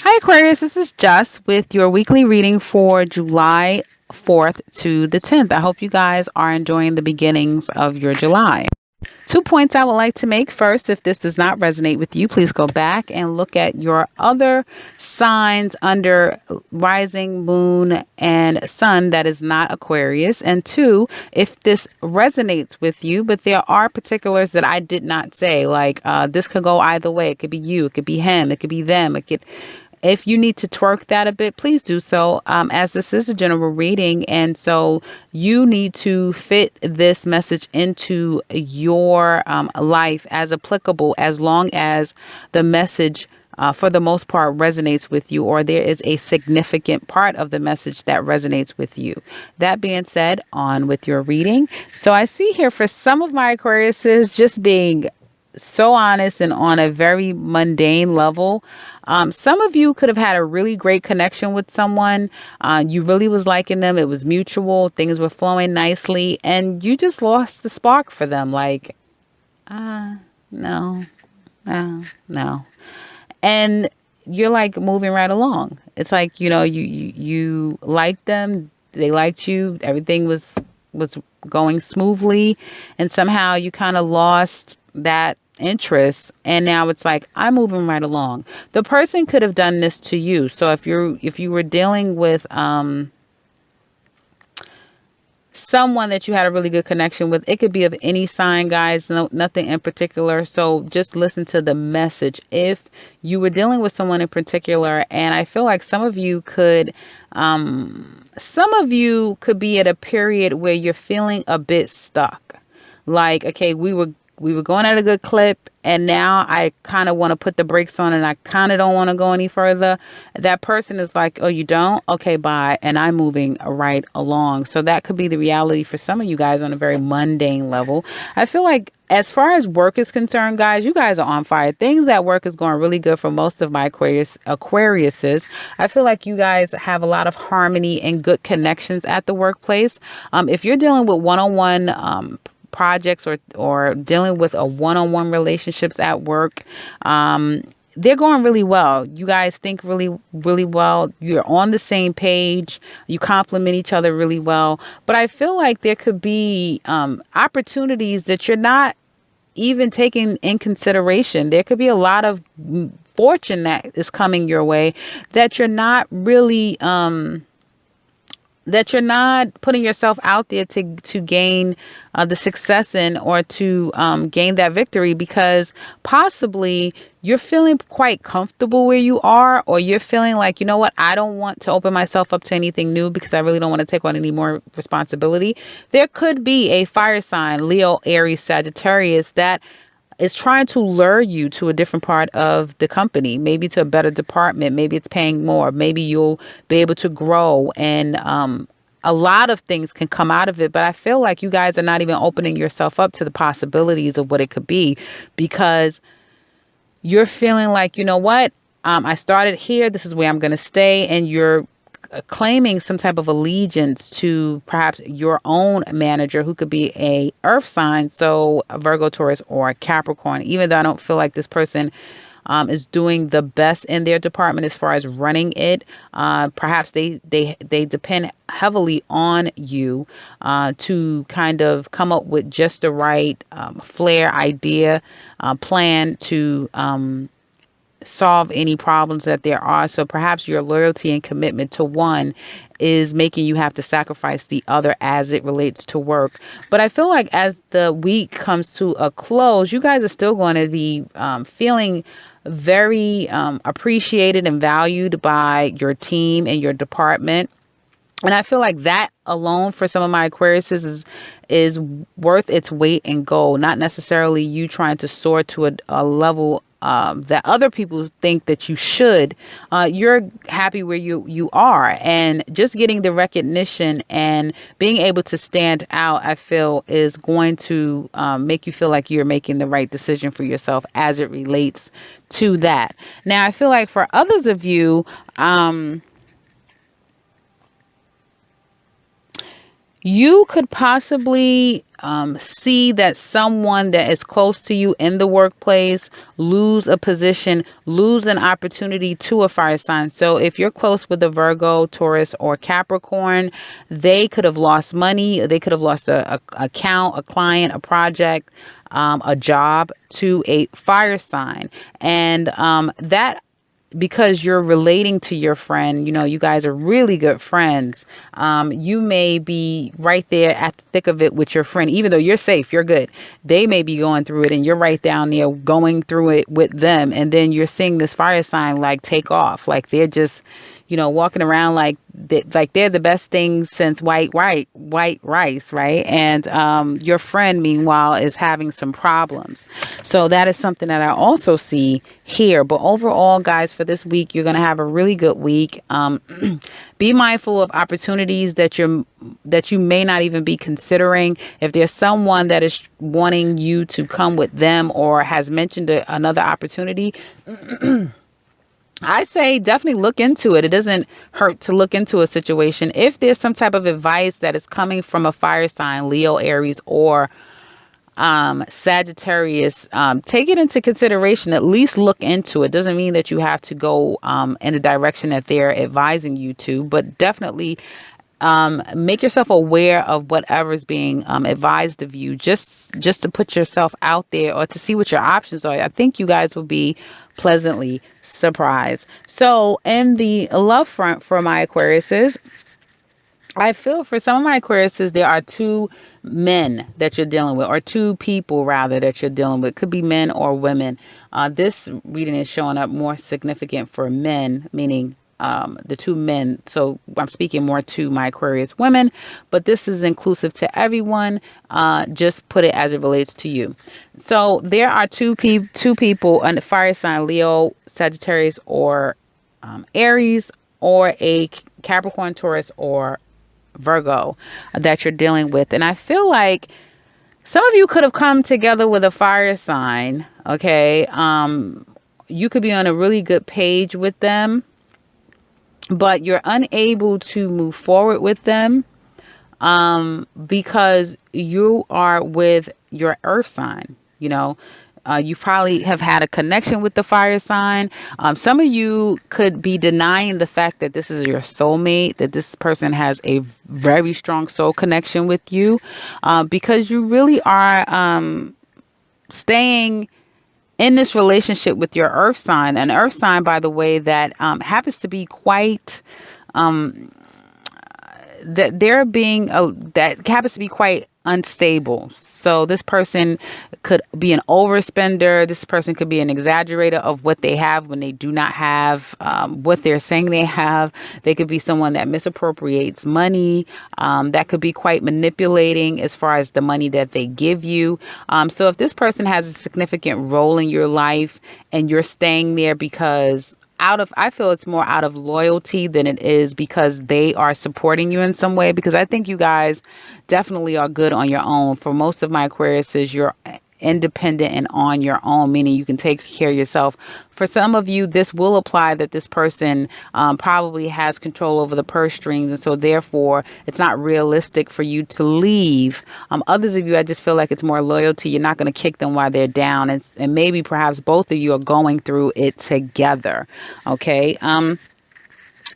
Hi, Aquarius. This is Jess with your weekly reading for July 4th to the 10th. I hope you guys are enjoying the beginnings of your July. 2 points I would like to make. First, if this does not resonate with you, please go back and look at your other signs under rising, moon, and sun that is not Aquarius. And two, if this resonates with you, but there are particulars that I did not say, like this could go either way. It could be you, it could be him, it could be them, it could. If you need to twerk that a bit, please do so, as this is a general reading. And so you need to fit this message into your life as applicable, as long as the message, for the most part, resonates with you, or there is a significant part of the message that resonates with you. That being said, on with your reading. So I see here for some of my Aquariuses just being so honest and on a very mundane level. Some of you could have had a really great connection with someone. You really was liking them. It was mutual. Things were flowing nicely, and you just lost the spark for them. Like, no, no. And you're like moving right along. It's like, you liked them. They liked you. Everything was going smoothly, and somehow you kind of lost that interest, and now it's like, I'm moving right along. The person could have done this to you. So if you were dealing with someone that you had a really good connection with, it could be of any sign, guys. No, nothing in particular. So just listen to the message. If you were dealing with someone in particular, and I feel like some of you could be at a period where you're feeling a bit stuck. Like, okay, we were going at a good clip, and now I kind of want to put the brakes on, and I kind of don't want to go any further. That person is like, oh, you don't? Okay, bye. And I'm moving right along. So that could be the reality for some of you guys on a very mundane level. I feel like as far as work is concerned, guys, you guys are on fire. Things at work is going really good for most of my Aquariuses. I feel like you guys have a lot of harmony and good connections at the workplace. If you're dealing with one-on-one projects, or dealing with a one-on-one relationships at work, they're going really well. You guys think really, really well. You're on the same page. You complement each other really well. But I feel like there could be opportunities that you're not even taking in consideration. There could be a lot of fortune that is coming your way that you're not really that you're not putting yourself out there to gain the success in, or to gain that victory, because possibly you're feeling quite comfortable where you are, or you're feeling like, you know what, I don't want to open myself up to anything new because I really don't want to take on any more responsibility. There could be a fire sign, Leo, Aries, Sagittarius, that is trying to lure you to a different part of the company, maybe to a better department. Maybe it's paying more. Maybe you'll be able to grow, and a lot of things can come out of it. But I feel like you guys are not even opening yourself up to the possibilities of what it could be, because you're feeling like, you know what, I started here. This is where I'm going to stay. And you're claiming some type of allegiance to perhaps your own manager, who could be a earth sign, so a Virgo, Taurus, or a Capricorn. Even though I don't feel like this person is doing the best in their department as far as running it, perhaps they depend heavily on you to kind of come up with just the right flair, idea, plan to solve any problems that there are. So perhaps your loyalty and commitment to one is making you have to sacrifice the other as it relates to work. But I feel like as the week comes to a close, you guys are still going to be feeling very appreciated and valued by your team and your department. And I feel like that alone for some of my Aquariuses is worth its weight in gold. Not necessarily you trying to soar to a level that other people think that you should. You're happy where you are, and just getting the recognition and being able to stand out, I feel, is going to make you feel like you're making the right decision for yourself as it relates to that. Now, I feel like for others of you could possibly see that someone that is close to you in the workplace lose a position, lose an opportunity to a fire sign. So if you're close with a Virgo, Taurus, or Capricorn, they could have lost money. They could have lost a account, a client, a project, a job to a fire sign. And that, because you're relating to your friend, you guys are really good friends. You may be right there at the thick of it with your friend, even though you're safe, you're good. They may be going through it and you're right down there going through it with them. And then you're seeing this fire sign like take off, like they're just, walking around like they're the best thing since white rice, right? And your friend, meanwhile, is having some problems. So that is something that I also see here. But overall, guys, for this week, you're going to have a really good week. Be mindful of opportunities that you may not even be considering. If there's someone that is wanting you to come with them or has mentioned another opportunity, I say definitely look into it. It doesn't hurt to look into a situation. If there's some type of advice that is coming from a fire sign, Leo, Aries, or Sagittarius, take it into consideration. At least look into it. Doesn't mean that you have to go in the direction that they're advising you to, but definitely make yourself aware of whatever is being advised of you, just to put yourself out there or to see what your options are. I think you guys will be pleasantly surprised. So in the love front for my Aquariuses, I feel for some of my Aquariuses, there are two men that you're dealing with, or two people rather that you're dealing with. Could be men or women. This reading is showing up more significant for men, meaning the two men. So I'm speaking more to my Aquarius women, but this is inclusive to everyone. Just put it as it relates to you. So there are two people, a fire sign, Leo, Sagittarius, or Aries, or a Capricorn, Taurus, or Virgo that you're dealing with. And I feel like some of you could have come together with a fire sign. Okay. You could be on a really good page with them, but you're unable to move forward with them because you are with your earth sign. You probably have had a connection with the fire sign. Some of you could be denying the fact that this is your soulmate, that this person has a very strong soul connection with you, because you really are staying in this relationship with your earth sign. An earth sign, by the way, that happens to be quite that happens to be quite unstable. So this person could be an overspender. This person could be an exaggerator of what they have when they do not have what they're saying they have. They could be someone that misappropriates money. That could be quite manipulating as far as the money that they give you. So if this person has a significant role in your life and you're staying there because I feel it's more out of loyalty than it is because they are supporting you in some way, because I think you guys definitely are good on your own. For most of my Aquariuses, you're independent and on your own, meaning you can take care of yourself. For some of you, this will apply that this person probably has control over the purse strings, and so therefore it's not realistic for you to leave. Others of you, I just feel like it's more loyalty. You're not going to kick them while they're down, and maybe perhaps both of you are going through it together. Okay.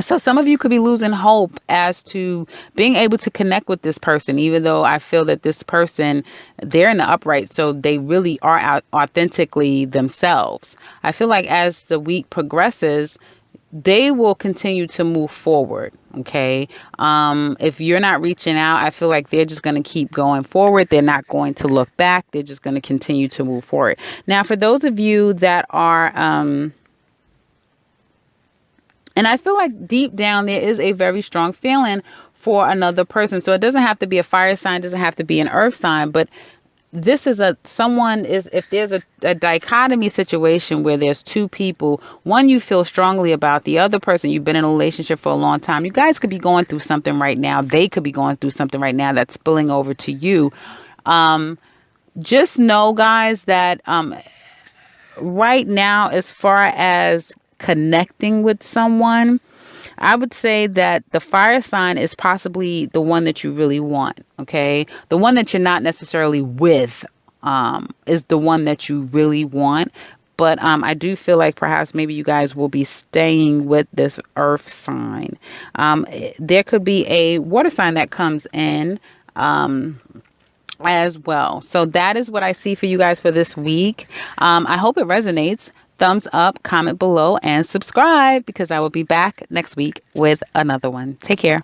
So some of you could be losing hope as to being able to connect with this person, even though I feel that this person, they're in the upright, so they really are authentically themselves. I feel like as the week progresses, they will continue to move forward. Okay. If you're not reaching out, I feel like they're just going to keep going forward. They're not going to look back. They're just going to continue to move forward. Now, for those of you that are, and I feel like deep down there is a very strong feeling for another person. So it doesn't have to be a fire sign, doesn't have to be an earth sign, but this is if there's a dichotomy situation where there's two people, one you feel strongly about, the other person you've been in a relationship for a long time. You guys could be going through something right now. They could be going through something right now that's spilling over to you. Just know, guys, that right now, as far as connecting with someone, I would say that the fire sign is possibly the one that you really want. Okay. The one that you're not necessarily with is the one that you really want. But I do feel like perhaps maybe you guys will be staying with this earth sign. There could be a water sign that comes in. As well. So that is what I see for you guys for this week. I hope it resonates. Thumbs up, comment below, and subscribe because I will be back next week with another one. Take care.